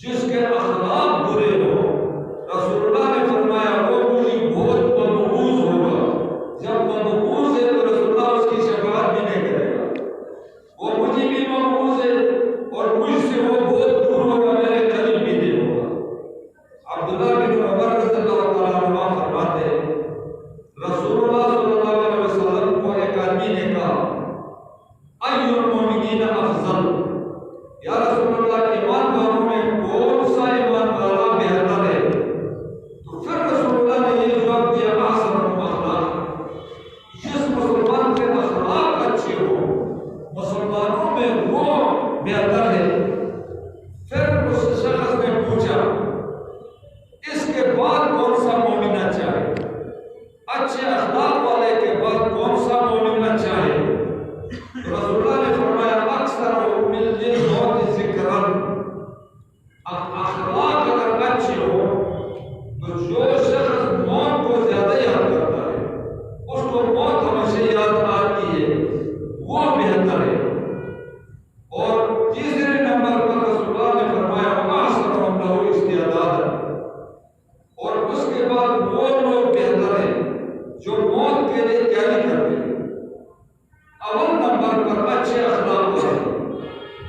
جس کے اخلاق برے ہو میں کون سا ایمان والا بہتر ہے؟ تو پھر رسول اللہ نے یہ جواب دیا احسن اخلاق، جس مسلمان کے اخلاق اچھے ہو، مسلمانوں میں وہ بہتر ہے۔ پھر اس شخص نے پوچھا اس کے بعد کون سا مومن اچھا ہے؟ اچھے اخلاق والے کے بعد کون سا مومن اچھا ہے؟ تو رسول اللہ نے فرمایا اکثر من للموت ذکرا، اخلاق اگر اچھے ہو تو جو شخص موت کو زیادہ یاد کرتا ہے، اس کو موت ہمیشہ یاد آتی ہے، وہ بہتر ہے۔ اور تیسرے نمبر پر رسول اللہ نے فرمایا وَأَحْسَنُهُمْ لَهُ اسْتِعْدَادًا، اور اس کے بعد وہ لوگ بہتر ہیں جو موت کے لیے تیاری کرتے ہیں۔ اول نمبر پر اچھے اخلاق والے،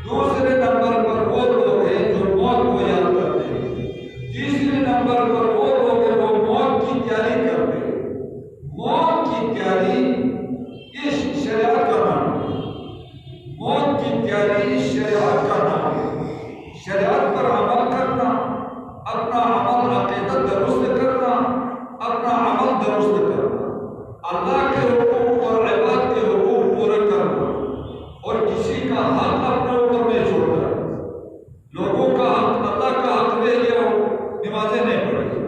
دوسرے نمبر پر وہ لوگ ہیں جو موت کو یاد کرتے ہیں، تیسرے نمبر پر وہ لوگ ہیں جو موت کی تیاری کرتے ہیں۔ موت کی تیاری اس شریعت کا نام ہے، موت کی تیاری اس شریعت کا نام ہے۔ شریعت پر عمل کرنا، اپنا عمل عقیدت درست کرنا، اپنا عمل درست کرنا، اللہ کے حقوق اور عباد کے حقوق پورے کرنا، اور کسی کا حق اپنے اوپر نہیں چھوڑنا۔ لوگوں کا حق، اللہ کا حق لے لیا ہو، نمازیں نہیں پڑھی،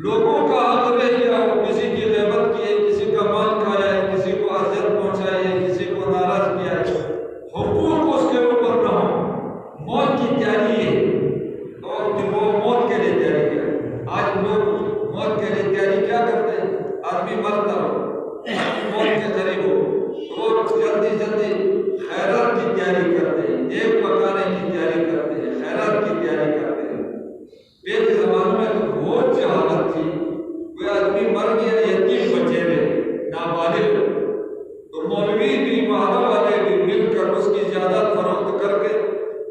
لوگوں کا حق لے لیا ہو، کسی کی غیبت کی ہے، کسی کا مال کھایا ہے، کسی کو اذیت پہنچائی ہے، کسی کو ناراض کیا ہے، حقوق اس کے اوپر نہ ہو، موت کی تیاری ہے، اور وہ موت کے لیے تیاری کرے۔ آج لوگ موت کے لیے تیاری کیا کرتے ہیں؟ آدمی مرتا ہو، موت کے قریب ہو، وہ جلدی جلدی خیرات کی تیاری کرتے ہیں، ایک پکانے کی تیاری کرتے ہیں، خیرات کی تیاری کرتے ہیں۔ پہلے زمانے میں تو بہت جہالت تھی، کوئی آدمی مر گیا، یتیم بچے رہے، نابالغ، تو مولوی بھی، محلہ والے بھی مل کر اس کی جائیداد فروخت کر کے،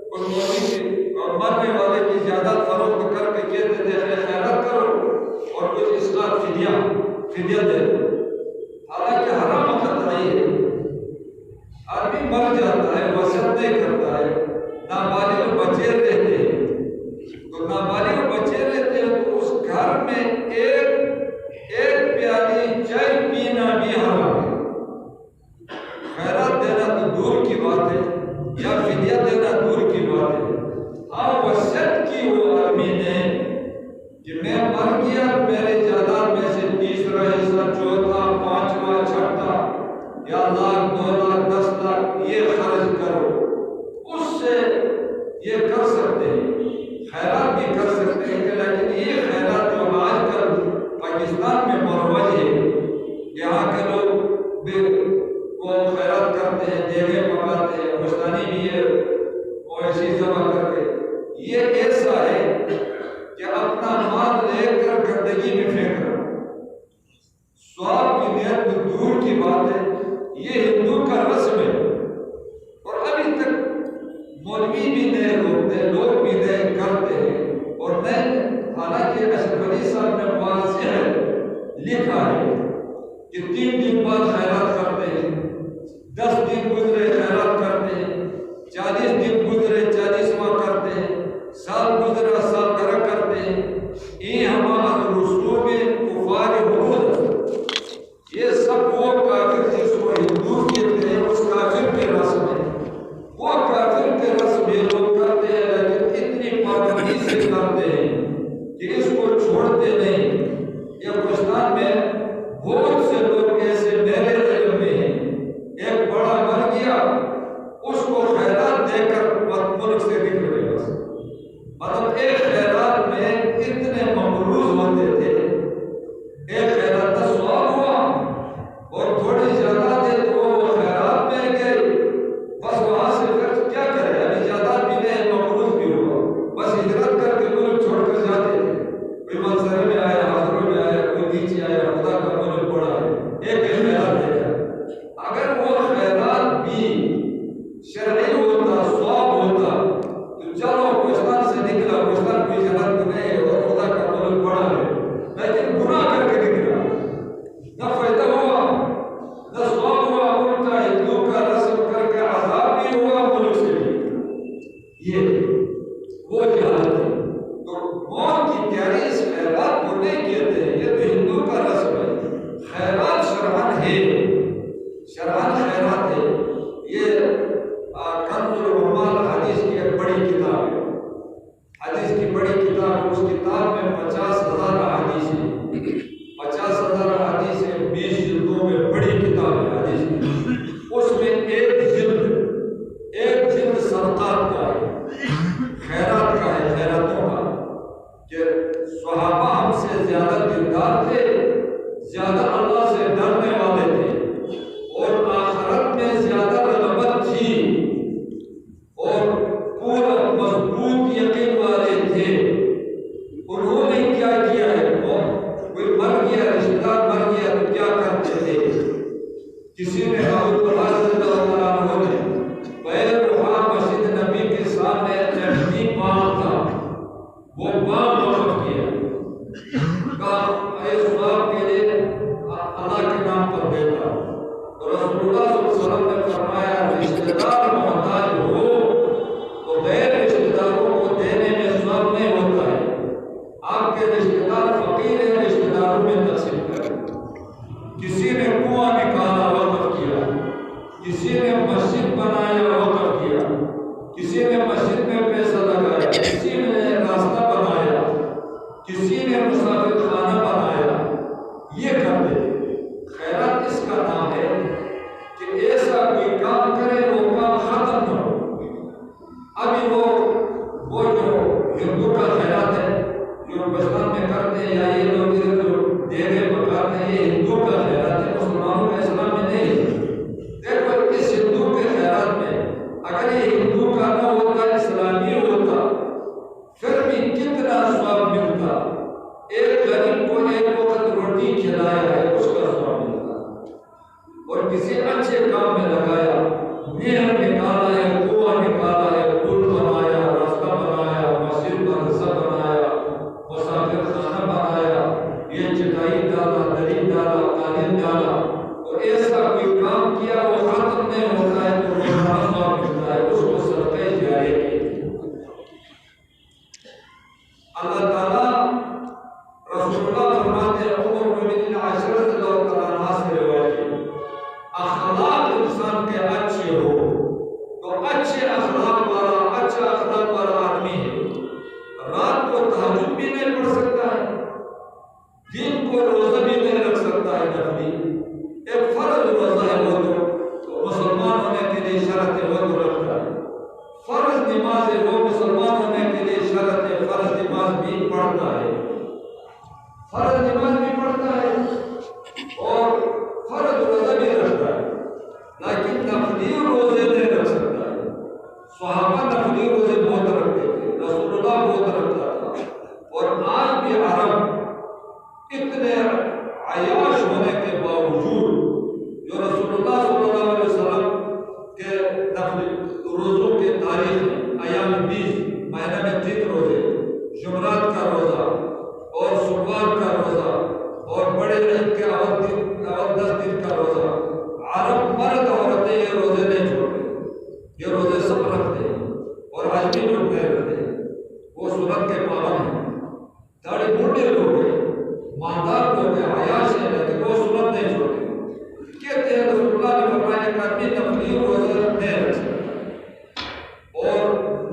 اور مولوی کی اور مرنے والے کی جائیداد فروخت کر کے کہتے تھے خیرات کرو اور کچھ اصلاح فدیہ دے دو۔ حالانکہ حرام خطائی ہے، آدمی مر جاتا ہے، وصیت نہیں کرتا ہے، نابالغ بچے رہتے ہیں، تو نابالغ بچے رہتے ہیں تو اس گھر میں ایک پیالی چائے پینا بھی حرام ہے۔ خیرات دینا تو دور کی بات ہے، یا فدیہ دینا دور کی بات ہے۔ ہاں وصیت کی وہ آدمی نے کہ میں مر گیا، میرے جائیداد میں سے تیسرا حصہ، چوتھا، پانچواں، چھٹا، یا لاکھ، 2 لاکھ، 10 لاکھ یہ خرچ کرو، اس سے یہ کر سکتے ہیں، خیرات بھی کر سکتے ہیں۔ لیکن یہ خیرات جو آج کل پاکستان میں مروج ہے، یہاں کے لوگ بھی وہ خیرات کرتے ہیں، دیگیں پکاتے ہیں، گوشتانی بھی ہے، وہ ایسی جمع کر کے، یہ ایسا ہے کہ اپنا مال لے کر گندگی میں پھینک رہا، ثواب کی نیت تو دور کی بات ہے۔ یہ ہندو کا رسم ہے، اور ابھی تک مولوی بھی نئے لوگ بھی نئے کرتے ہیں، اور نئے، حالانکہ اشرف علی صاحب نے واضح لکھا ہے کہ 3 دن بعد خیرات کرتے ہیں، 10 دن گزرے خیرات کرتے ہیں، 40 دن گزرے 40واں کرتے ہیں، سال گزرا سال کرا کرتے ہیں۔ یہ ہمارا رسوم کفار حدود، یہ سب وہ کافر جس کو ہندو کہتے ہیں، اس کافر کے رسم ہے، وہ کافر کے رسم یہ لوگ کرتے ہیں، لیکن اتنی پابندی سے کرتے ہیں کہ اس کو چھوڑتے نہیں۔ یہ پاکستان میں بہت سے لوگ ایسے میرے علم میں ہیں، ایک بڑا مر گیا، اس کو خیرات دے کر ملک سے نکل گئے، مطلب ایک خیرات میں اتنے ممروز ہوتے تھے، ایک خیرات کا ثواب ہوا اور تھوڑی زیادہ دے تو وہ خیرات میں گئے، بس وہاں سے پھر کیا کرے، ابھی زیادہ بھی نہیں، ممروز بھی ہوا، بس ہجرت کر کے ملک چھوڑ کر جاتے تھے، کوئی منظر میں آیا، حاضروں میں آیا، کوئی نیچے آیا، خدا کا ملک پڑا ہے، ایک خیرات دے گا۔ اگر وہ خیرات بھی شرعی ہوتا، ثواب ہوتا، تو چلو پاکستان سے نکلا، پاکستان کوئی جنت نہیں ہے اور خدا کا ملک بڑا ہے، لیکن گناہ کر کے نکلا، نہ فائدہ ہوا نہ ثواب ہوا، الٹا ہندو کا رسم کر کے عذاب بھی ہوا، ملک سے بھی۔ یہ وہ کسی نے مسافر خانہ بنایا، یہ کر دے۔ خیرات اس کا نام ہے کہ ایسا کوئی کام کرے وہ کام ختم نہ ہو۔ ابھی وہ جو ہندو کا خیرات ہے جو پاکستان میں کرتے ہیں یا یہ لوگ جو دیگے پکاتے ہیں، یہ ہندو کا خیرات ہے، مسلمانوں کا اسلام میں نہیں ہے۔ دیکھو اس ہندو کے خیرات میں اگر یہ ہندو کا نہ ہوتا، اسلامی ہوتا، پھر بھی کتنا ثواب ملتا۔ ایک غریب کو ایک وقت روٹی کھلایا ہے، اس کا ثواب ملتا، اور کسی اچھے کام میں لگایا، نہر نکالا ہے، کنواں نکالا ہے، پل بنایا، راستہ بنایا، مسجد مدرسہ بنایا، مسافر خانہ بنایا، یہ چٹائی ڈالا، دری ڈالا، قالین ڈالا، تو ایسا کوئی کام کیا وہ ختم نہیں ہوتا ہے تو بڑا ثواب ملتا ہے، اس کو صدقہ جاریہ کہتے ہیں۔ اللہ تعالیٰ رسول اللہ فرماتے ہیں، ام المؤمنین عائشہ رضی اللہ تعالیٰ عنہا سے روایت ہے، اخلاق انسان کے اچھے ہو تو اچھے اخلاق والا، اچھا اخلاق والا آدمی ہے، رات کو تہجد بھی نہیں پڑھ سکتا ہے، دن کو روزہ بھی نہیں رکھ سکتا ہے نفلی، ایک فرض روزہ ہے وہ تو مسلمان ہونے کے لیے شرط ہے وہ تو رکھتا ہے، فرض نماز ہے وہ مسلمان ہونے کے لیے شرط ہے، فرض نماز بھی پڑھتا ہے، فرض نماز بھی پڑھتا ہے اور فرض روزہ بھی رکھتا ہے، لیکن نفلی روزے نہیں رکھ سکتا ہے۔ صحابہ نفلی روزے بہت رکھتے تھے، رسول اللہ بہت رکھتا تھا، اور آج بھی عرب اتنے عیاش ہونے کے باوجود جو رسول اللہ صلی اللہ علیہ وسلم کے نفلی روزوں کے تاریخ میں ایام 20 مہینہ میں 3 روزے، جمعرات کا روزہ اور سوموار کا روزہ اور بڑے عید کے اول 10 دن کا روزہ، عرب مرد عورتیں یہ روزے نہیں چھوڑتے، یہ روزے سب رکھتے ہیں، اور آج بھی لوگ نہیں رکھتے ہیں، وہ سنت کے پابند ہیں، داڑھی موٹے لوگ ہیں، مالدار لوگ ہیں، عیاش ہیں، لیکن وہ سنت نہیں چھوڑتے۔ کہتے ہیں رسول اللہ نے فرمایا ایک آدمی نفلی روزہ نہیں رکھ سکتا، اور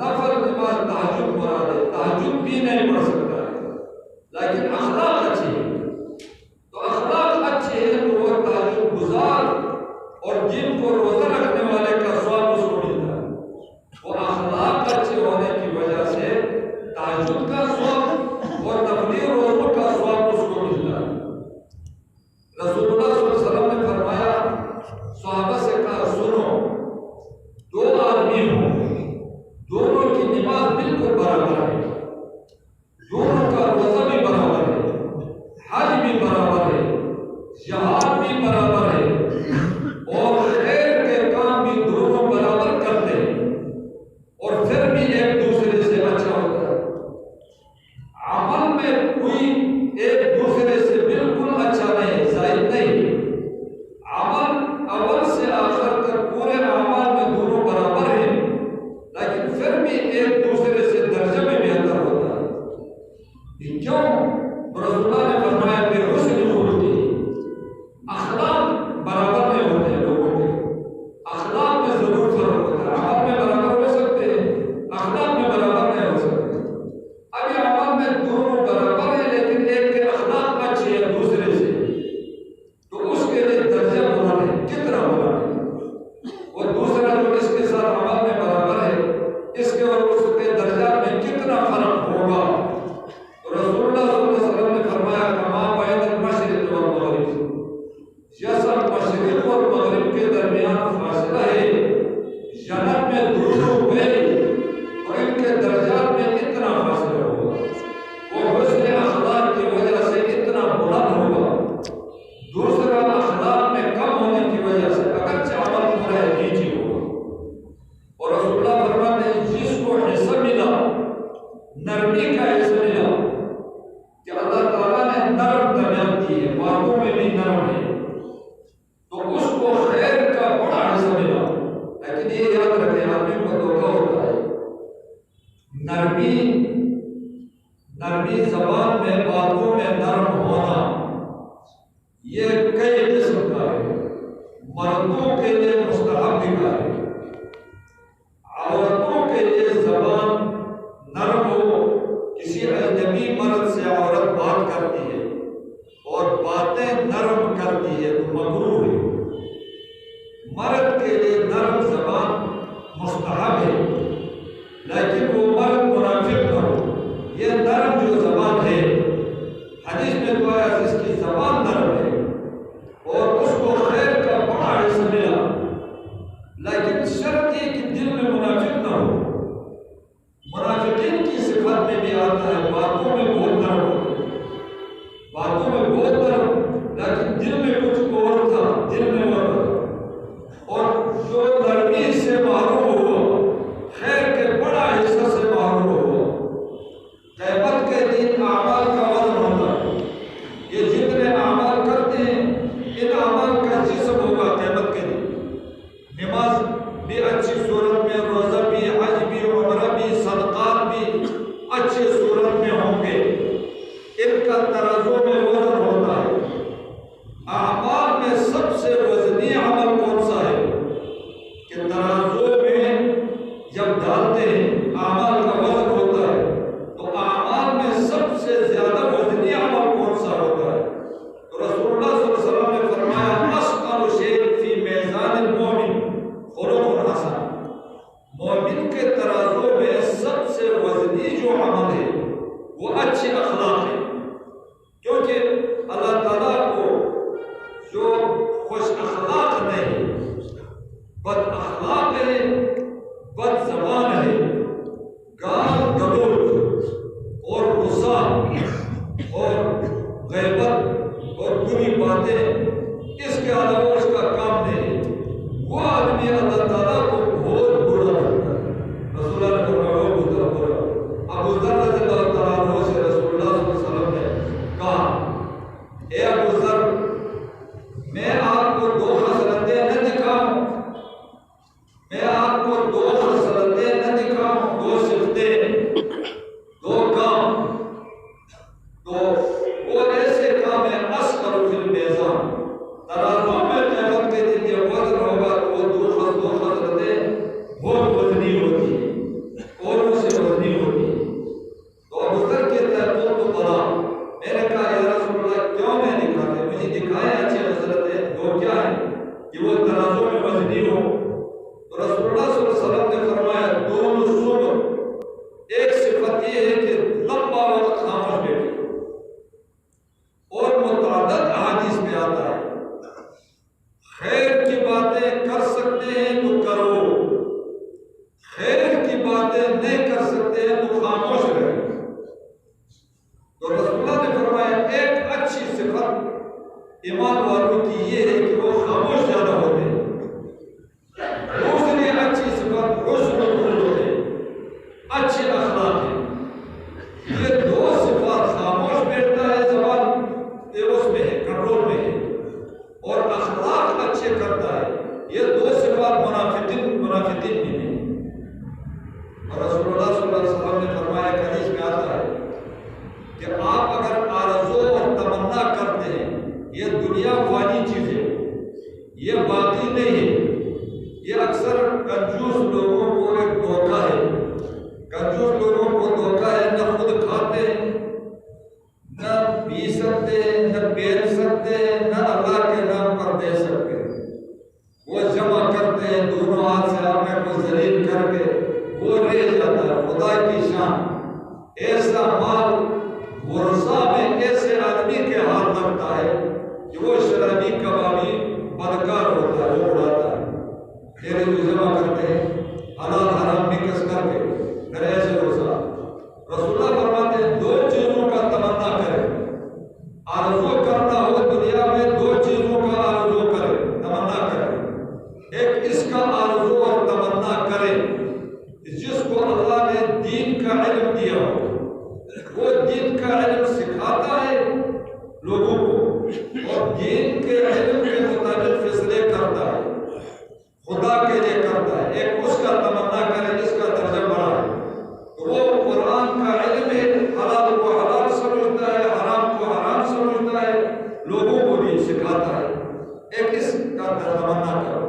نفل نماز تہجد مراد ہے، تہجد بھی نہیں پڑھ سکتا ہے، لیکن اخلاق اچھی ہے، تو اخلاق اچھے ہیں تو وہ تہجد گزار اور جن کو روزہ رکھنے والے کا ثواب اس کو ملتا ہے، وہ اخلاق اچھے ہونے کی وجہ سے تہجد کا ثواب اور نفلی روزوں کا ثواب اس کو ملتا ہے۔ رسول اللہ صلی اللہ علیہ وسلم نے فرمایا، صحابہ سے کہا سنو، 2 آدمی ہوں، دونوں کی نماز بالکل برابر ہے، دونوں کا روزہ بھی برابر ہے، حج بھی برابر ہے، جہاد بھی برابر ہے، اور خیر کے کام بھی دونوں برابر کرتے ہیں، اور پھر بھی ایک دوسرے سے اچھا ہوتا ہے، عمل میں کوئی ایک دوسرے سے بالکل اچھا نہیں، زائد نہیں، عمل اول سے آخر تک پورے اعمال میں دونوں برابر ہیں، لیکن پھر بھی ایک دوسرے سے درجہ میں بہتر ہوتا ہے۔ یہ کیوں؟ رسول اللہ نے فرمایا کہ حسن خلقی، اخلاق برابر نہیں ہوتے ہیں لوگوں کے، اخلاق میں ضرور فرق ہوتا ہے، عمل میں برابر ہو سکتے ہیں، اخلاق میں برابر نہیں ہو سکتے۔ ابھی عمل میں دونوں برابر ہیں لیکن ایک کے اخلاق اچھے ہیں دوسرے سے، تو اس کے لیے درجہ بنا ہے، کتنا بنا ہے، وہ دوسرا جو اس کے ساتھ عمل میں برابر ہے، اس کے اور اس کے درجات میں کتنا فرق ہوگا۔ تو رسول اللہ صلی اللہ علیہ وسلم نے فرمایا کما بین المشرق والمغرب، جیسا مشرق اور مغرب کے درمیان فاصلہ ہے، جنت میں دونوں گئے تو ان کے درجات میں اتنا فاصلہ ہوگا، وہ حسن اخلاق کی وجہ سے اتنا بلند ہوگا، دوسرا اخلاق میں کم ہونے کی وجہ سے اگرچہ عمل پورا ہے نیچے ہوگا۔ اور رسول اللہ فرماتے ہیں جس کو حصہ ملا، نرمی کا حصہ ملا، کہ اللہ تعالیٰ نے نرم طبیعت دی ہے، باتوں میں بھی نرم ہے، تو اس کو خیر کا بڑا حصہ ملا۔ لیکن یہ یاد رکھیں آدمی کو دھوکہ ہوتا ہے، نرمی زبان میں، باتوں میں نرم ہونا، یہ کئی قسم کا ہے، مردوں کے لیے مستحب کا ہے، عورتوں کے لیے زبان نرم ہو، کسی اجنبی مرد سے عورت صفت میں بھی آتا ہے باتوں میں بہت نرم ہوتے، باتوں میں بہت نرم، لیکن دل میں کچھ اور تھا، دل میں وہ تھا۔ اور جو نرمی سے محروم ہوا، خیر کے بڑا حصہ سے محروم ہوا۔ قیامت کے دن اعمال کا وزن ہوتا ہے، یہ جتنے اعمال کرتے ہیں ان اعمال کا جسم ہوگا قیامت کے دن۔ نماز بھی اچھی صورت میں، روزہ بھی، حج بھی، عمرہ بھی، صدقات بھی اچھی صورت میں ہوں گے، ان کا ترازو میں وزن ہوتا ہے۔ اعمال میں سب سے وزنی عمل کون سا ہے کہ ترازو میں جب ڈالتے ہیں اعمال کا وزن ہوتا ہے، تو اعمال میں سب سے زیادہ وزنی عمل کون سا ہوتا ہے؟ تو رسول اللہ صلی اللہ علیہ وسلم نے فرمایا اثقل شیء فی میزان المؤمن خلق حسن۔ مومن کے ترازو میں سب سے وزنی جو عمل ہے وہ اچھے اخلاق ہے، کیونکہ اللہ تعالیٰ کو جو خوش اخلاق نہیں، بد اخلاق ہے، بد زبان ہے، گال گلوچ اور غصہ اور غیبت اور بری باتیں، اس کے علاوہ اس کا کام نہیں، وہ آدمی اللہ تعالیٰ کو بہت برا لگتا ہے۔ رسول اللہ نے فرمایا وہ بہت برا۔ ابو ذر رضی اللہ تعالیٰ عنہ سے رسول اللہ صلی اللہ علیہ وسلم نے کہا، اے ابو ذر، میں آپ کو دو خصلتیں نہ دکھاؤں، میں آپ کو دو خصلتیں نہ دکھاؤں، دو صفتیں، دو کام، تو وہ ایسے کام ہے اثقل فی المیزان، ترازو میں قیامت کے دن یہ وزن ہوگا تو وہ دو خصلتیں بہت وزنی ہوتی ہیں، اور ان سے وزنی ہوتی ہیں۔ تو ابو ذر کہتا ہے تو بڑا، میں نے کہا یا رسول اللہ کیوں نہیں دکھاتے، مجھے دکھائیں اچھی خصلتیں، دو کیا ہیں کہ وہ ترازو میں وزنی ہو؟ تو رسول اللہ صلی اللہ علیہ وسلم نے فرمایا دون الصبر، ایک صفت یہ ہے کہ لمبا وقت خاموش بیٹھے، اور متعدد احادیث میں آتا ہے خیر کی باتیں کر سکتے ہیں تو کرو، خیر کی باتیں نہیں کر سکتے ہیں تو خاموش رہے۔ تو رسول اللہ نے فرمایا ایک اچھی صفت ایمان والوں کی یہ ہے کہ وہ خاموش زیادہ ہوتے ہیں، دوسری اچھی صفت حسن الخلق ہے، اچھے اخلاق ہے۔ یہ دو صفات، خاموش بیٹھتا ہے زبان اس میں ہے، کنٹرول میں ہے، اور اخلاق اچھے کرتا ہے، یہ دو صفات منافقین میں ہیں۔ اور رسول اللہ صلی اللہ علیہ وسلم نے فرمایا حدیث میں آتا ہے کہ آپ اگر آرزو اور تمنا کرتے ہیں، یہ دنیا فانی چیز ہے، یہ باقی نہیں ہے، یہ اکثر کنجوس لوگوں کو ایک دھوکہ ہے، کنجوس لوگوں کو دھوکہ ہے، نہ خود کھاتے ہیں، نہ پی سکتے ہیں، نہ پہن سکتے ہیں، نہ اللہ کے نام پر دے سکتے ہیں، وہ جمع کرتے ہیں دونوں ہاتھ سے اپنے کو ذلیل کر کے، وہ رہ جاتا ہے۔ خدا کی شان، ایسا مال ورثہ میں ایسے آدمی کے ہاتھ لگتا ہے کہ وہ شرابی کبابی بدکار ہوتا ہے، وہ اڑاتا ہے۔ پھر جو جمع کرتے ہیں حلال حرام مکس کر کے، پھر ایسے روزہ۔ رسول اللہ فرماتے ہیں دو چیزوں کا تمنا کرے، آرزو کرنا ہو دنیا میں دو چیزوں کا آرزو کرے، تمنا کرے۔ ایک اس کا آرزو اور تمنا کرے جس کو اللہ نے دین کا علم دیا ہو، وہ دین کا علم سکھاتا ہے لوگوں کو اور دین کے علم کے مطابق فیصلے کرتا ہے، خدا کے لیے کرتا ہے۔ ایک اس کا تمنا کرے جس کا درجہ بڑا ہے، تو وہ قرآن کا علم ہے، حلال کو حلال سمجھتا ہے، حرام کو حرام سمجھتا ہے، لوگوں کو بھی سکھاتا ہے۔ ایک اس کا تمنا کرو۔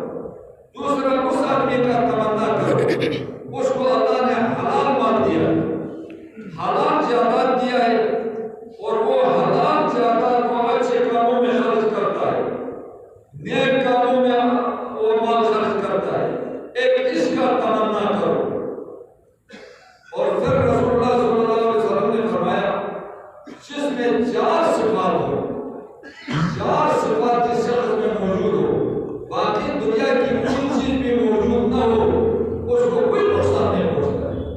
دوسرا اس آدمی کا تمنا کرو اس کو اللہ نے حلال مان دیا ہے، حلال جائیداد دیا ہے، اور وہ حلال جائیداد کو اچھے کاموں میں خرچ کرتا ہے، نیک کاموں میں وہ مال خرچ کرتا ہے۔ ایک اس کا تمنا کرو۔ اور پھر رسول اللہ صلی اللہ علیہ وسلم نے فرمایا جس میں چار صفات ہو، چار صفات جس شخص میں موجود ہو، باقی دنیا کی کوئی چیز بھی موجود نہ ہو، اس کو کوئی نقصان نہیں پہنچتا ہے۔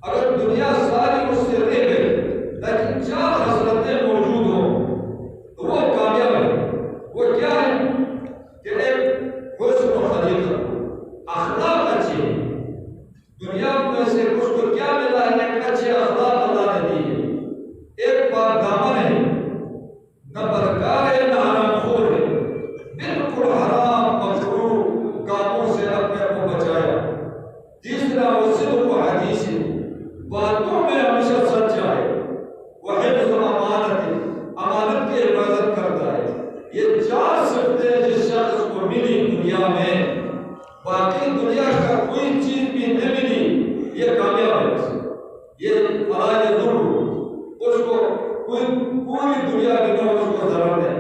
اگر دنیا ساری اس سے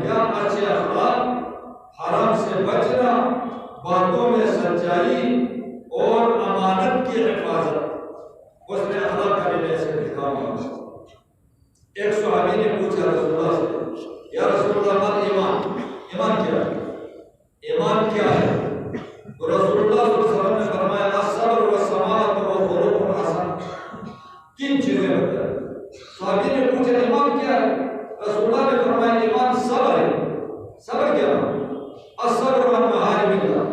کیا اچھے اخلاق، حرام سے بچنا، باتوں میں سچائی اور امانت کی حفاظت، اس نے اخلاق کا بھی ایسے کام ہوا۔ ایک صحابی نے پوچھا رسول اللہ سے، یا رسول اللہ مال ایمان، ایمان کیا ہے؟ ایمان کیا ہے؟ تو رسول اللہ صلی اللہ علیہ وسلم نے فرمایا الصبر والسماحت والخلق الحسن۔ تین چیزیں بتائیں۔ صحابی نے پوچھا ایمان کیا ہے؟ رسول اللہ نے فرمایا ایمان صبر ہے۔ صبر کیا ہے؟ الصبر عن محارم اللہ،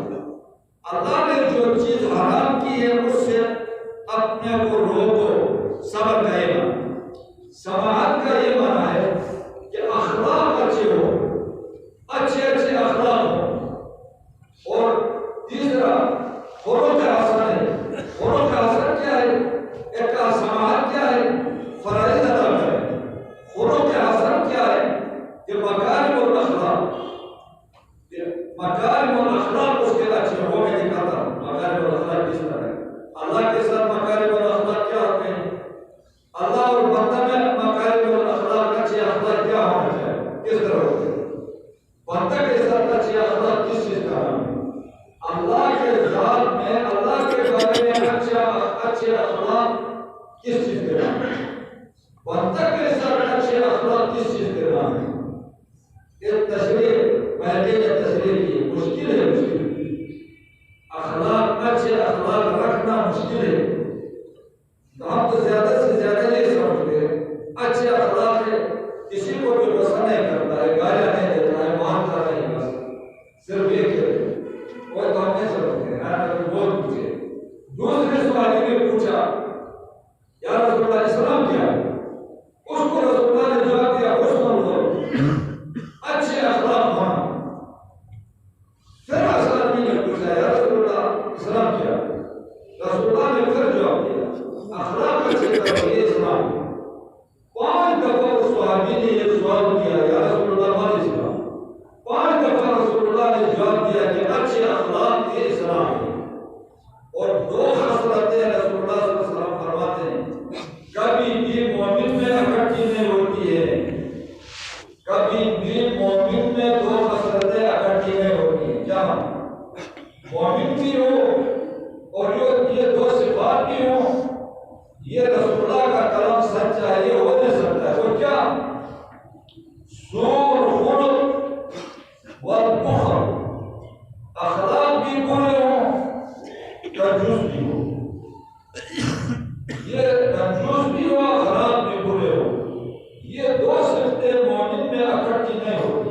اللہ نے جو چیز حرام کی ہے اس سے اپنے کو روکو، صبر کا ایمان۔ سماحت کا یہ معنی ہے کہ اخلاق اچھے ہو، اچھے اچھے اخلاق ہو، اور تیسرا خلق حسن ہے۔ خلق حسن کیا ہے؟ ایک کا سماحت کیا ہے؟ فرائض ادا کرے۔ خلق حسن کیا ہے؟ کہ مکارم الاخلاق، مکارم الاخلاق اس کے اچھے ہو میں دکھاتا ہوں۔ مکارم الاخلاق کس طرح ہے؟ اللہ کے ساتھ مکارم الاخلاق کیا ہوتے ہیں؟ اللہ اور بندہ میں مکارم الاخلاق اچھے اخلاق کیا ہونا چاہیے؟ کس طرح ہوتے ہیں؟ بندہ کے ساتھ اچھے اخلاق کس چیز کا نام ہے؟ اللہ کے ذات میں، اللہ کے بارے میں اچھے اخلاق کس چیز کے نام ہے؟ بندہ کے ساتھ اچھے اخلاق کس چیز کے نام ہے؟ ایک تشریح پہلے یا تشریح کی مشکل ہے، مشکل اخلاق، اچھے اخلاق رکھنا مشکل ہے۔ تو ہم تو زیادہ سے زیادہ یہ سمجھتے ہیں اچھے اخلاق ہے، کسی کو بھی غصہ نہیں کرتا ہے، گالیاں نہیں دیتا ہے، مانتا نہیں، بس صرف ایک ہے وہ تو ہم نہیں سمجھتے ہیں۔ بہت پوچھے دوسرے صحابی نے پوچھا یا رسول اللہ اسلام کیا ہے؟ اس کو رسول اللہ نے جواب دیا حسن الخلق، اچھے اخلاق ہونا۔ پھر آدمی نے پوچھا یا رسول اللہ اسلام کیا ہے؟ رسول اللہ نے پھر جواب دیا اخلاق اچھے کرو یہ اسلام ہے۔ 5 دفعہ اس صحابی نے یہ سوال کیا یا رسول اللہ مال اسلام۔ 5 دفعہ رسول اللہ نے جواب دیا کہ اچھے اخلاق یہ اسلام ہے۔ اور 2 خصلتیں رسول اللہ صلی اللہ علیہ وسلم فرماتے ہیں کبھی بھی مومن میں اکٹھی نہیں ہوتی ہے، کبھی بھی مومن میں 2 خصلتیں اکٹھی نہیں ہوتی ہیں۔ کیا مومن بھی ہو اور یہ 2 صفات بھی ہوں، یہ رسول اللہ کا کلام سچ ہے، یہ ہو نہیں سکتا ہے۔ وہ کیا؟ سوء الخلق والبخل، اخلاق بھی برے ہوں، کنجوس بھی ہو۔ یہ کنجوس بھی ہو، اخلاق بھی برے ہو، یہ 2 صفتیں مومن میں اکٹھی نہیں ہوتی۔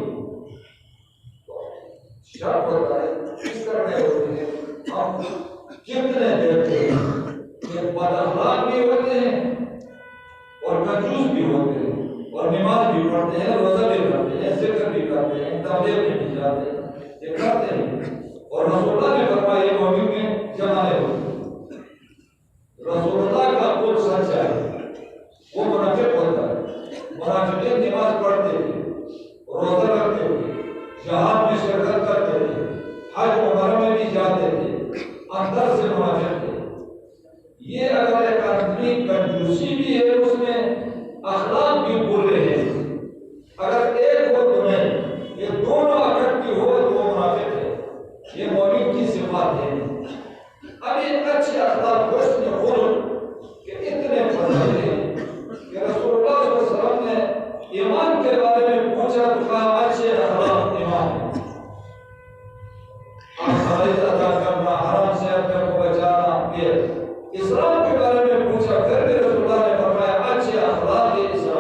شک ہوتا ہے کس طرح نہیں ہوتی ہے؟ ہم کتنے دیکھتے ہیں کہ بد اخلاق بھی ہوتے ہیں اور کنجوس بھی ہوتے ہیں، اور نماز بھی پڑھتے ہیں، روزہ بھی کرتے ہیں، ذکر بھی کرتے ہیں، تبلیغ میں بھی جاتے ہیں، یہ کرتے ہیں۔ اور رسول اللہ نے فرمایا یہ مومن میں جمع نہیں ہوتے۔ رسول اللہ کا قول سچ ہے، وہ منافق ہوتا ہے۔ منافقین نماز پڑھتے تھے، روزہ رکھتے تھے، جہاد میں شرکت کرتے تھے، حج عمرہ میں بھی جاتے تھے، اندر سے منافق تھے۔ یہ اگر ایک آدمی کنجوسی بھی ہے اس میں، اخلاق بھی برے ہیں، اگر ایک ہو تو نہیں، یہ دونوں اکٹھی ہو تو وہ منافق ہے۔ یہ مومن کی صفات ہے۔ اب یہ اچھے اخلاق حسن خلق کے اتنے فضائل ہیں کہ رسول اللہ صلی اللہ علیہ وسلم نے ایمان کے بارے میں پوچھا تو کہا اچھے اخلاق ایمان ہے۔ فرائض ادا کرنا، حرام سے اپنے کو بچانا، یہ اسلام کے بارے میں پوچھا، پھر بھی رسول اللہ نے فرمایا اچھے اخلاق یہ اسلام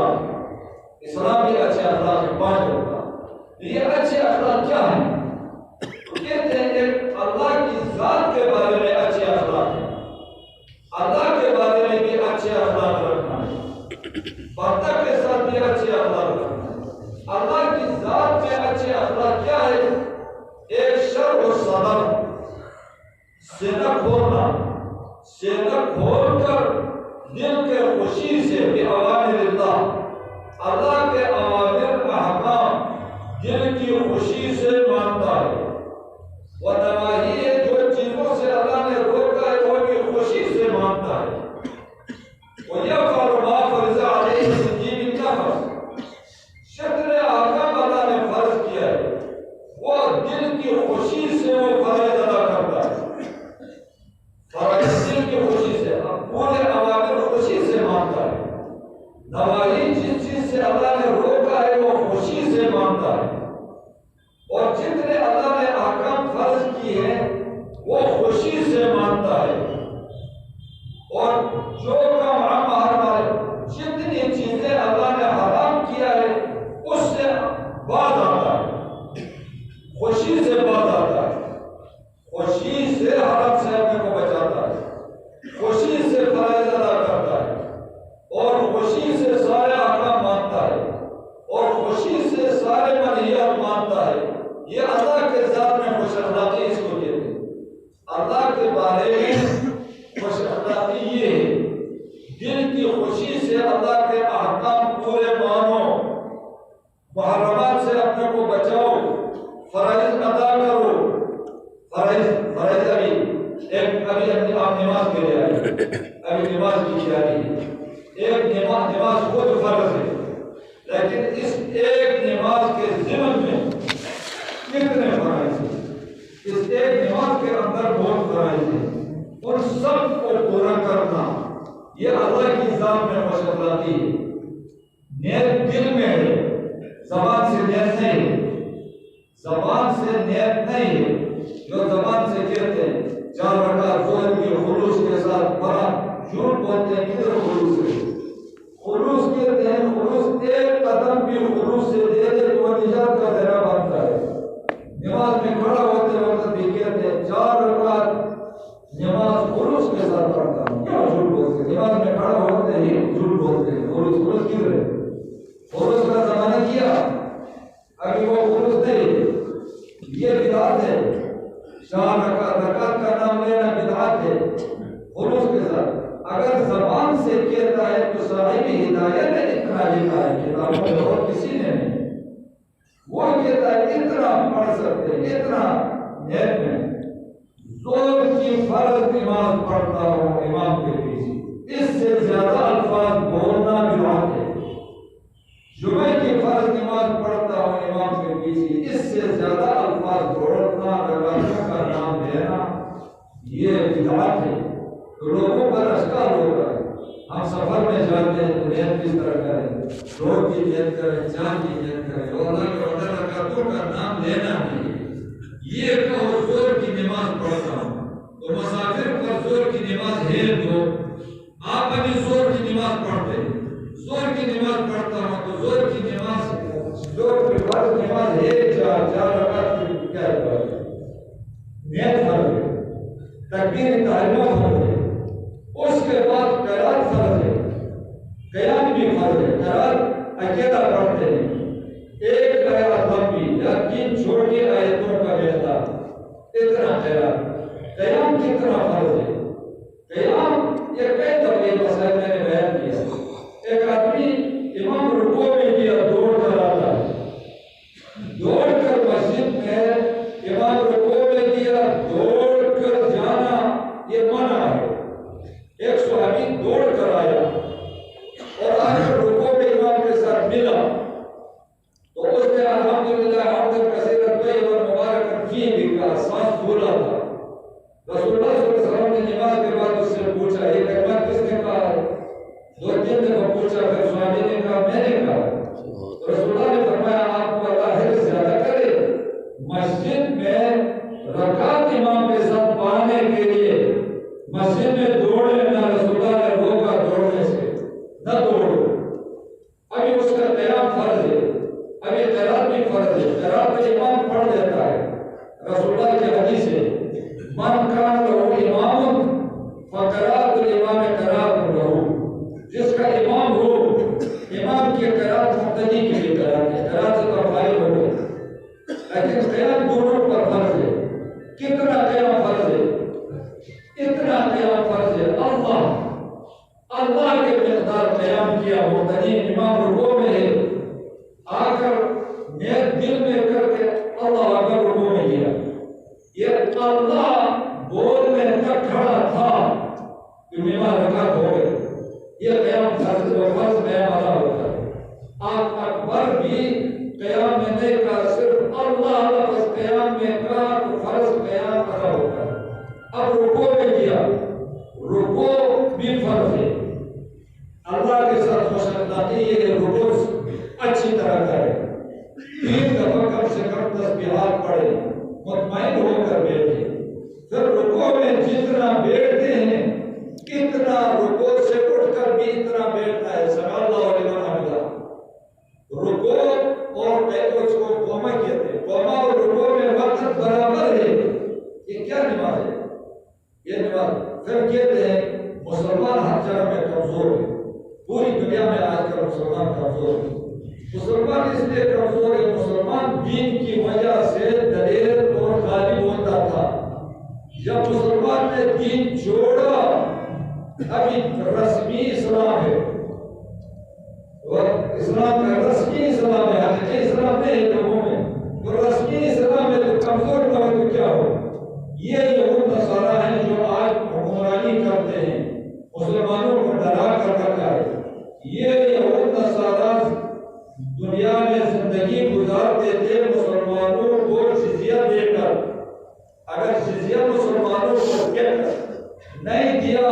خوشی سے سارے احکام مانتا ہے اور خوشی سے سارے منہیات مانتا ہے، یہ اللہ کے ذات میں خوش اخلاقی اس کو کہتے ہیں۔ اللہ کے بارے میں خوش اخلاقی یہ ہے، دل کی خوشی سے اللہ کے احکام پورے مانو، محرمات سے اپنے کو بچاؤ، فرائض ادا کرو۔ فرائض ابھی آپ نماز کے لیے آئے، ابھی نماز کی جاری ہے۔ ایک نماز خود فرض ہے، لیکن اس ایک نماز کے ضمن میں کتنے فرائض ہیں؟ اس ایک نماز کے اندر بہت فرائض ہیں، ان سب کو پورا کرنا یہ اللہ کی ذات میں خوش اخلاقی ہے۔ نیت دل میں ہے، زبان سے نیت نہیں ہے، زبان سے نیت نہیں ہے۔ جو زبان سے کہتے ہیں 4 رکعت ظہر کی خلوص کے ساتھ پڑھا، جھوٹ بولتے ہیں کدھر خلوص ہے؟ خلوص کہتے ہیں خلوص ایک قدم بھی خلوص سے دے دے تو وہ نجات کا ذریعہ بنتا ہے۔ نماز میں کھڑا ہوتے وقت بھی کہتے ہیں 4 رکعت نماز خلوص کے ساتھ پڑھتا ہوں، کیا جھوٹ بولتے ہیں؟ نماز میں کھڑا ہوتے ہی جھوٹ بولتے ہیں، خلوص کدھر ہے؟ خلوص کا زمانہ کیا، ابھی وہ خلوص نہیں، یہ بدعت ہے۔ 4 رکعت کا نام لینا بدعت ہے خلوص کے ساتھ۔ اگر زبان سے کہتا ہے تو صاحب ہدایت نے اتنا لکھا ہے کتابوں میں اور کسی نے نہیں، وہ کہتا ہے اتنا پڑھ سکتے ہیں، اتنا نیت میں۔ زور کی فرض نماز پڑھتا ہوں امام کے پیچھے، اس سے زیادہ الفاظ بولنا بدعت ہے۔ جمعہ کی فرض نماز پڑھتا ہوں امام کے پیچھے، اس سے زیادہ الفاظ بولنا، رکعتوں کا نام لینا یہ بدعت ہے۔ تو لوگوں پر اشکال ہوتا ہے، ہم سفر میں جاتے ہیں تو نیت کس طرح کریں؟ روح کی نیت کریں، جان کی نیت کریں، اور اللہ کے وعدہ رکعتوں کا نام لینا نہیں۔ یہ کہو زور کی نماز پڑھتا ہوں تو مسافر پر زور کی نماز ہے تو آپ ابھی زور کی نماز پڑھتے ہیں، زور کی نماز پڑھتا ہوں تو زور کی نماز زور کی فرض نماز ہے 4 رکعت کی کیا ہے؟ نیت فرض ہے، تکبیر تحریمہ فرض ہے، اس کے بعد قرات فرض ہے، قیام بھی فرض ہے۔ قرات اکیلا پڑھتے ہیں، ایک آیت لمبی یا 3 چھوٹی آیتوں کا بیٹا، اتنا قرات۔ قیام کتنا فرض ہے؟ قیام یہ کئی دفعے مسائل میں نے بیان کیا۔ ایک آدمی امام رکوع میں کیا دوڑ کر آتا ہے، دوڑ کر مسجد میں امام رکوع میں کیا دوڑ کر جانا یہ منع ہے۔ ایک صحابی دوڑ کر آیا اور آ کر رکوع میں امام کے ساتھ ملا تو اس نے الحمدللہ حمدن کثیرن طیبا مبارکا فیہ بھی کہا، سانس بھولا تھا۔ رسول اللہ صلی اللہ علیہ وسلم نے نماز کے بعد اس سے پوچھا یہ کلمہ کس نے کہا ہے؟ 2-3 دفعہ پوچھا، پھر صحابی نے کہا میں نے کہا۔ رسول اللہ نے فرمایا آپ کو اللہ حرص زیادہ کرے، مسجد میں رکعت امام کے ساتھ پانے کے لیے مسجد میں دوڑے نہ، رسول اللہ نے روکا دوڑنے سے، نہ دوڑو۔ ابھی اس کا قیام فرض ہے، ابھی قرات بھی فرض ہے، قرات میں امام پڑھ دیتا ہے۔ رسول اللہ کی حدیث ہے من کان لہ امام فقرات الامام قرات لہ، جس کا امام ہو امام کی قرات مقتدی کی بھی قرات ہے، قرات سے تو فائل ہو گئے، لیکن قیام دونوں پر فرض ہے۔ کتنا قیام فرض ہے؟ اتنا قیام فرض ہے اللہ کے مقدار قیام کیا، مقتدی امام رکوع میں ہے، آ کر نیت دل میں کر کے اللہ اکبر رکوع میں کیا، یہ اللہ بولنے تک کھڑا تھا کہ نماز رکعت ہو گئے، یہ قیام فرض قیام ادا ہوتا ہے۔ آپ اکبر بھی قیام میں نہیں کہا، صرف اللہ لفظ قیام میں کہا تو فرض قیام ادا ہوتا ہے۔ اب رکوع میں کیا، رکوع بھی فرض ہے، اللہ کے ساتھ خوش اخلاقی یہ کہ رکوع اچھی طرح کرے، 3 دفعہ کم سے کم تسبیحات پڑھے، مطمئن ہو کر بیٹھے، پھر رکوع میں جتنا بیٹھتے ہیں اتنا رکوع سے اٹھ کر بھی اتنا بیٹھنا ہے، سمع اللہ لمن حمدہ۔ رکوع اور اس کو قوما کہتے ہیں، قوما اور رکوع میں وقت برابر ہے، یہ کیا نماز ہے؟ یہ نماز پھر کہتے ہیں مسلمان ہر جگہ میں کمزور ہے، پوری دنیا میں کر مسلمان کمزور ہے. مسلمان اس لیے کمزور ہے، مسلمان دین کی وجہ سے دلیر اور غالب ہوتا تھا. جب مسلمان نے دین چھوڑا، ابھی رسمی اسلام ہے، اسلام کا رسمی اسلام ہے، حقیقی اسلام نہیں ہے لوگوں میں، تو رسمی اسلام ہے تو کمزور نہ ہو تو کیا ہو. یہ یہود نصارہ ہیں جو آج حکمرانی کرتے ہیں، مسلمانوں کو ڈرا کر رکھا ہے. یہ یہود نصارہ دنیا میں زندگی گزارتے تھے مسلمانوں کو جزیہ دے کر. اگر جزیہ مسلمانوں کو نہیں دیا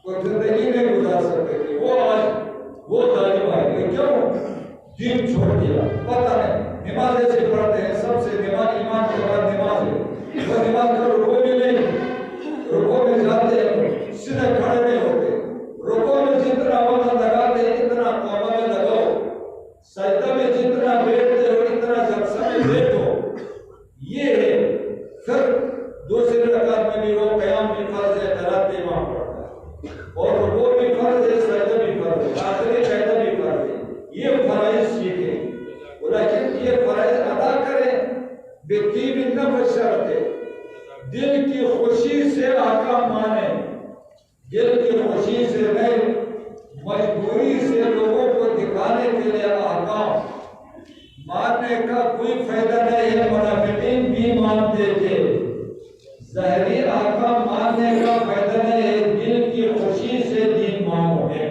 تو زندگی نہیں گزار سکتے تھے. وہ آج وہ ظالم آئے. کیوں؟ دین چھوڑ دیا. پتہ نہیں نماز ایسے پڑھتے ہیں، سب سے نماز ایمان کے بعد نماز ہے. وہ نماز کا رکوع بھی نہیں، رکوع میں جاتے ہیں سیدھے کھڑے نہیں ہوتے. رکوع میں جتنا وقت لگاتے ہیں اتنا قیام میں لگاؤ، سجدہ میں جتنا بیٹھتے ہو اتنا جلسہ میں بیٹھو. یہ ہے. پھر دوسری رکعت میں بھی وہ قیام بھی فرض ہے، قرات امام پڑھتا ہے، اور رکوع بھی فرض ہے، سجدہ بھی فرض ہے، آخری قاعدہ بھی فرض ہے. یہ فرائض سیکھیں، لیکن یہ فرائض ادا کریں بطیب النفس شرط ہے. دل کی خوشی سے احکام مانیں، دل کی خوشی سے نہیں، مجبوری سے لوگوں کو دکھانے کے لیے احکام ماننے کا کوئی فائدہ نہیں ہے. منافقین بھی مانتے تھے. ظاہری احکام ماننے کا فائدہ نہیں ہے، دل کی خوشی سے دین مانو ہے.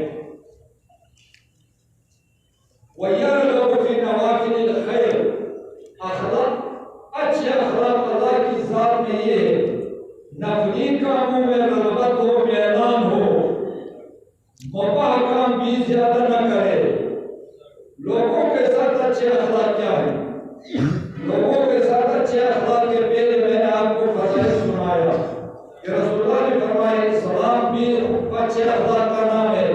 وَيَرْغَبُ فِي نَوَافِلِ الْخَيْرِ. اخلاق، اچھے اخلاق اللہ کی ذات میں یہ ہے نفلی کاموں میں رغبت ہو، میلان ہو، مباح کام بھی زیادہ نہ کرے. لوگوں کے ساتھ اچھے اخلاق کیا ہے؟ لوگوں کے ساتھ اچھے اخلاق کے پہلے میں نے آپ کو فضائل سنایا کہ رسول اللہ نے فرمایا اسلام بھی اچھے اخلاق کا نام ہے،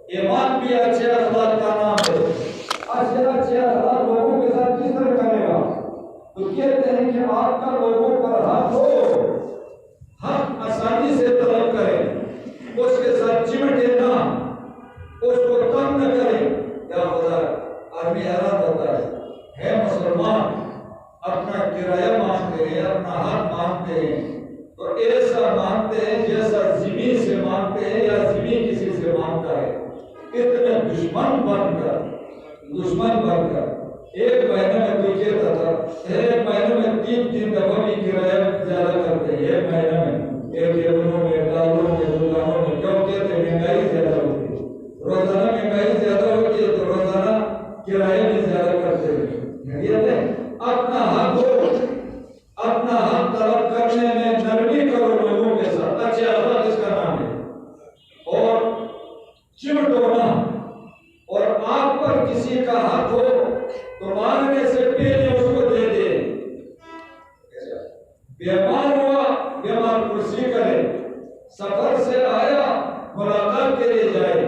ایمان بھی اچھے اخلاق کا نام ہے. اچھے اخلاق لوگوں کے ساتھ کس طرح کرے گا؟ تو کہتے ہیں کہ آپ کا لوگوں پر حق ہو، حق آسانی سے طلب کریں، اس کے ساتھ چمٹے نہ، اس کو تنگ نہ کریں. یا خدا، آدمی حیران ہوتا ہے مسلمان اپنا کرایہ مانگتے ہیں، اپنا حق مانگتے ہیں تو ایسا مانگتے ہیں جیسا زمین سے مانگتے ہیں یا زمین کسی سے مانگتا ہے. اتنے دشمن بن کر ایک مہینے میں کوئی کہتا تھا ایک مہینے میں 3 دفعہ بھی کرایہ زیادہ کرتے ہیں. ایک مہینے میں ایک کیبلوں میں، داروں میں، دکانوں میں. کیوں کہتے ہیں؟ مہنگائی زیادہ ہوتی ہے. روزانہ مہنگائی زیادہ ہوتی ہے تو روزانہ کرایہ بھی زیادہ کرتے ہیں. اپنا حق ہو، اپنا حق طلب کرنے میں نرمی کرو لوگوں کے ساتھ. اچھے اخلاق اس کا نام ہے. اور چمٹو نہ. اور آپ پر کسی کا حق ہو تو مانگنے سے پہلے اس کو دے دے. بیمار ہوا، بیمار کرسی کرے، سفر سے آیا ملاقات کے لیے جائے.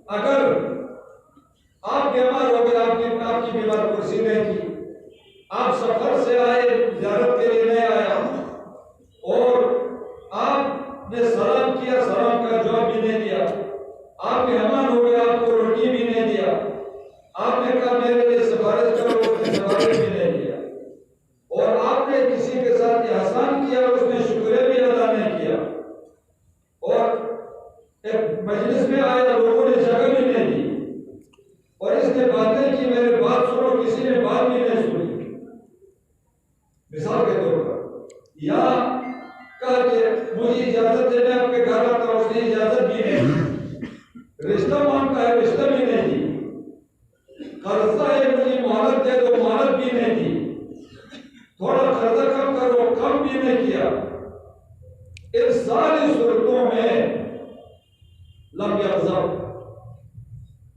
اگر آپ بیمار ہو گئے، آپ کی بیمار کرسی نہیں کی، آپ سفر سے آئے، زیارت کے لیے نہیں آیا، اور آپ نے سلام کیا، سلام کا جواب بھی نہیں دیا، آپ مہمان ہو گئے، آپ کو روٹی بھی نہیں دیا، آپ نے کہا میرے لیے سفارش کرو، اس نے سفارش بھی نہیں دیا، اور آپ نے کسی کے ساتھ احسان کیا، اس نے شکریہ بھی ادا نہیں کیا، اور ایک مجلس میں آیا، لوگوں نے جگہ بھی نہیں دی، اور اس نے باتیں کی، میرے بات سنو، کسی نے بات بھی نہیں سنی. مثال کے طور پر یا کہا کہ مجھے اجازت دے، میں آپ کے گھر آتا ہوں، اس نے اجازت بھی نہیں دی. رشتہ مانگتا ہے، رشتہ بھی نہیں دی. قرضہ ہے، مجھے مہلت دے دو، مہلت بھی نہیں دی. تھوڑا قرضہ کم کرو، کم بھی نہیں کیا. ان ساری صورتوں میں لم یغضب،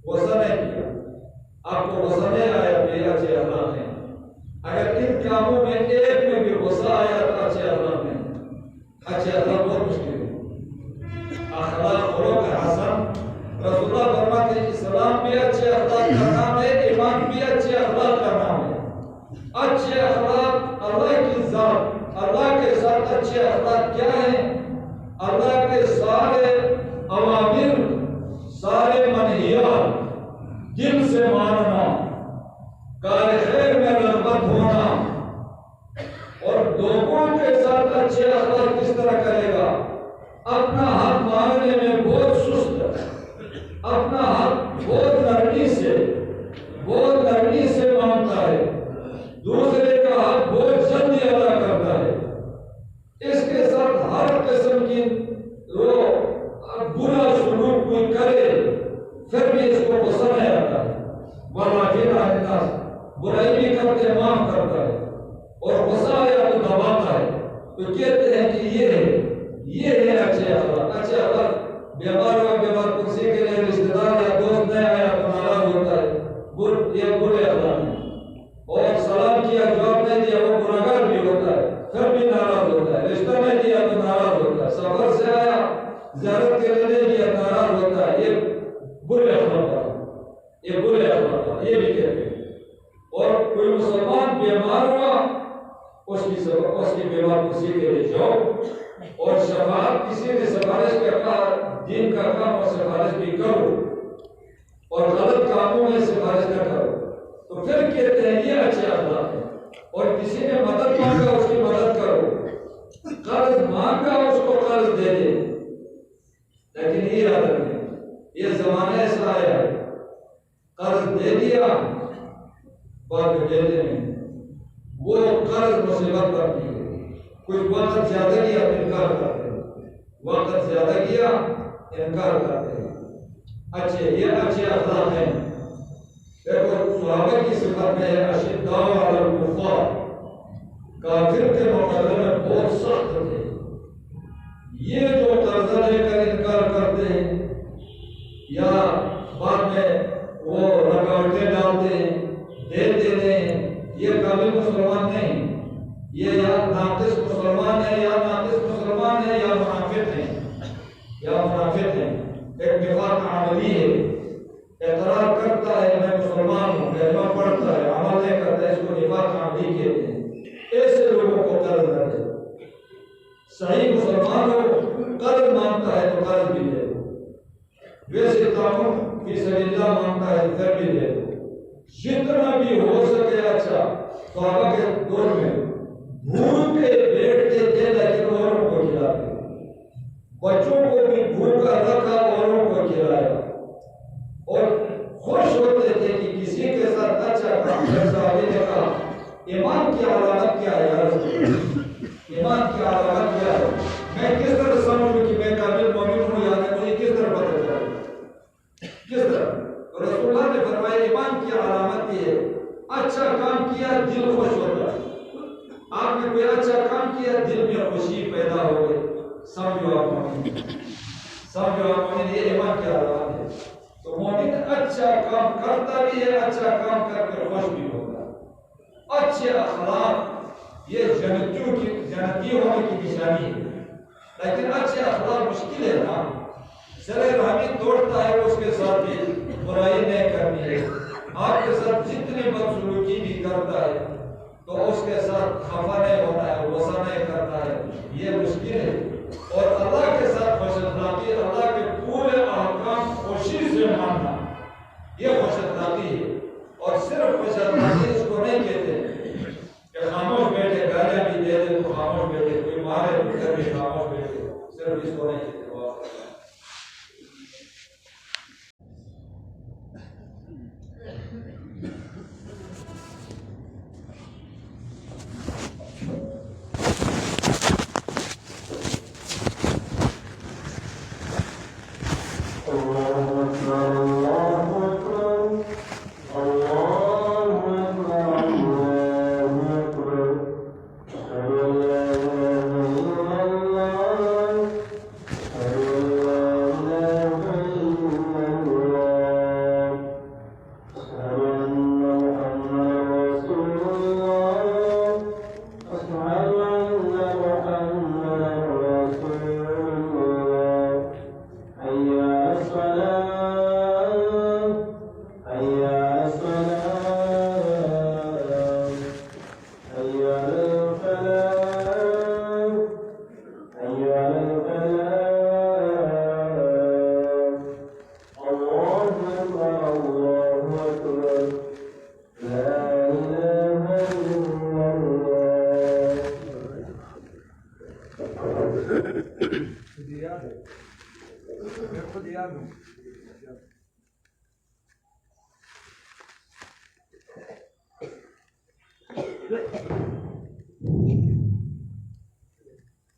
غصہ نہیں کیا. آپ کو غصہ نہیں آیا، بے اچھے اخلاق ہیں. اگر ان کاموں میں ایک میں بھی غصہ آیا تو اچھے اخلاق نہیں. اچھے اخلاق بہت مشکل ہے. اخلاق خلق حسن، رسول اللہ فرماتے ہیں اسلام بھی اچھے اخلاق کا نام ہے، ایمان بھی اچھے اخلاق کا نام ہے. اچھے اخلاق اللہ کی ذات، اللہ کے ساتھ اچھے اخلاق کیا ہیں؟ اللہ کے سارے اوامر، سارے منہیات پھر بھی اس کو غصہ نہیں آتا ہے، والعافین عن الناس، برائی بھی کرتے ہیں معاف کرتا ہے، اور غصہ آیا تو دباتا ہے. تو کہتے ہیں کہ یہ ہے اچھے اخلاق. اچھے اخلاق بیمار ہوا، بیمار کرسی کے لیے رشتہ دار یا دوست نہیں آیا تو ناراض ہوتا ہے، یہ برے اخلاق ہیں. اور سلام کیا جواب نہیں دیا وہ گناہگار بھی ہوتا ہے، پھر بھی ناراض ہوتا ہے. رشتہ نہیں دیا تو ناراض ہوتا ہے، سفر سے آیا زیارت کے لیے نہیں دیا ناراض ہوتا ہے. یہ برے اخلاق، یہ برے اخلاق، یہ بھی کہتے ہیں. اور کوئی مسلمان بیمار ہوا، اس کی بیمار کسی کے لیے جاؤ، اور شفاعت کسی نے سفارش کا کہا، دین کا کام اور سفارش بھی کرو، اور غلط کاموں میں سفارش نہ کرو. تو پھر کہتے ہیں یہ اچھے اخلاق ہیں. اور کسی نے مدد مانگا اس کی مدد کرو، قرض مانگا اس کو قرض دے دے. لیکن یہ یاد رکھیں، یہ زمانہ ایسا آیا ہے، قرض دے دیا بعد میں دے دینے، وہ قرض مصیبت کرتی ہے. کچھ وقت زیادہ کیا انکار کرتے ہیں، وقت زیادہ کیا انکار کرتے ہیں. اچھے، یہ اچھے اخلاق ہیں. دیکھو صحابہ کی صفت میں ہے اشداء علی الکفار، کافر کے مقابلے میں بہت سخت تھے. یہ جو قرضہ لے کر انکار کرتے ہیں یا بعد میں وہ رکاوٹیں ڈالتے ہیں، دیتے نہیں، یہ کامل مسلمان نہیں. یہ یا ناقص مسلمان ہے، یا ناقص مسلمان ہے، یا منافق ہے، یا منافق ہے. ایک نفاق عملی ہے، اقرار کرتا ہے میں مسلمان ہوں، کلمہ پڑھتا ہے، عمل نہیں کرتا ہے، اس کو نفاق عملی کہتے ہیں. ایسے لوگوں کو قرض نہ دے. صحیح مسلمان ہو، قرض مانگتا ہے تو قرض بھی دے دو. ویسے تعاون فی سبیل اللہ مانگتا ہے پھر بھی دے دو. جتنا بھی ہو سکے اچھا. صحابہ کے دور میں بھوکے بیٹھتے تھے لیکن اوروں کو کھلاتے، بچوں کو بھی بھوکا رکھا اوروں کو کھلایا، اور خوش ہوتے تھے کہ کسی کے ساتھ اچھا کام. صحابی نے کہا ایمان کی علامت کیا ہے؟ ایمان کی علامت کیا ہے؟ میں کس طرح سمجھوں کہ میں کامل مومن ہوں یا نہیں؟ مجھے کس طرح پتہ چلے؟ کس طرح؟ رسول اللہ نے فرمایا ایمان کی علامت یہ ہے، اچھا کام کیا دل خوش ہوتا ہے. آپ نے کوئی اچھا کام کیا دل میں خوشی پیدا ہو گئی، سمجھو آپ مومن، سمجھو آپ مومن. یہ ایمان کی علامت ہے. تو مومن اچھا کام کرتا بھی ہے، اچھا کام کر کے خوش بھی ہوتا ہے. اچھے اخلاق یہ جنتی ہونے کی نشانی ہے. لیکن اچھے اخلاق مشکل ہے نا. سرے رحمی دوڑتا ہے اس کے ساتھ بھی برائی نہیں کرنی ہے. آپ کے ساتھ جتنی بدسلوکی بھی کرتا ہے تو اس کے ساتھ خفا نہیں ہونا ہے، غصہ نہیں کرتا ہے. یہ مشکل ہے. اور اللہ کے ساتھ خوش اخلاقی، اللہ کے پورے احکام خوشی سے ماننا، یہ خوش اخلاقی ہے. اور صرف خوش اخلاقی اس کو نہیں کہتے کہ خاموش بیٹھے، گالیاں بھی دے دے تو خاموش بیٹھے، کوئی مارے تو پھر بھی خاموش بیٹھے، صرف اس کو نہیں کہتے.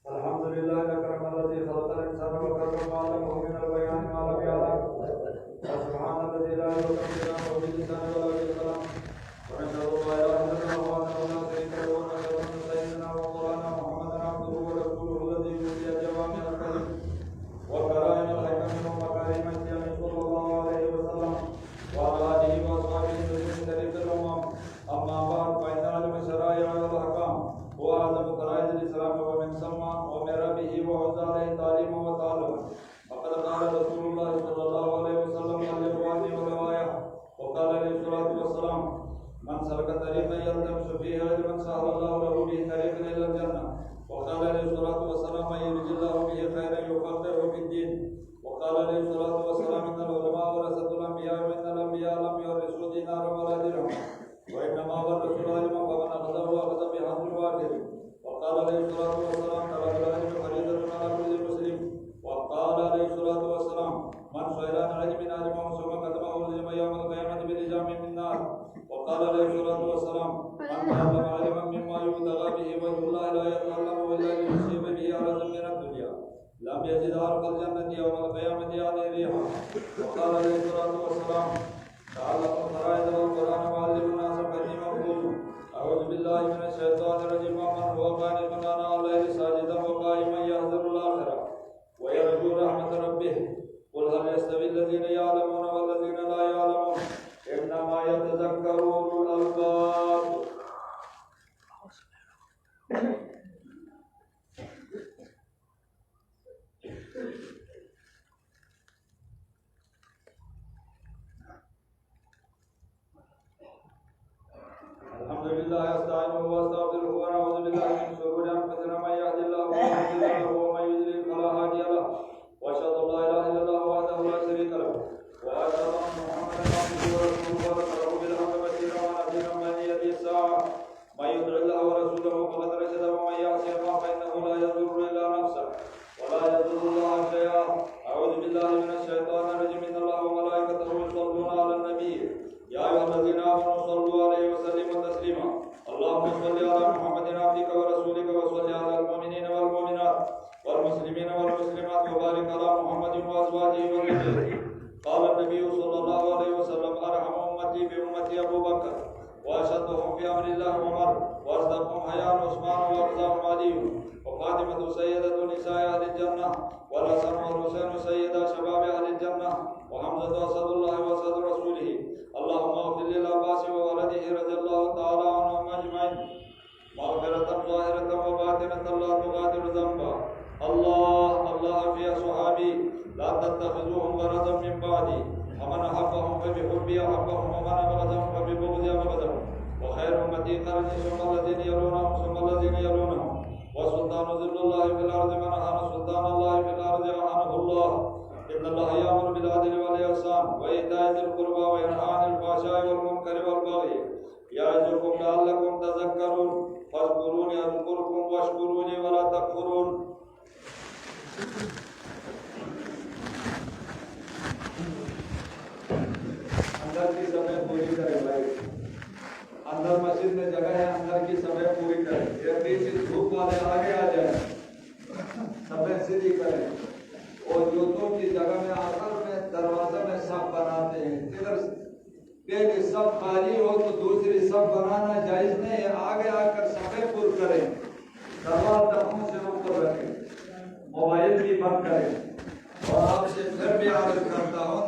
الحمدللہ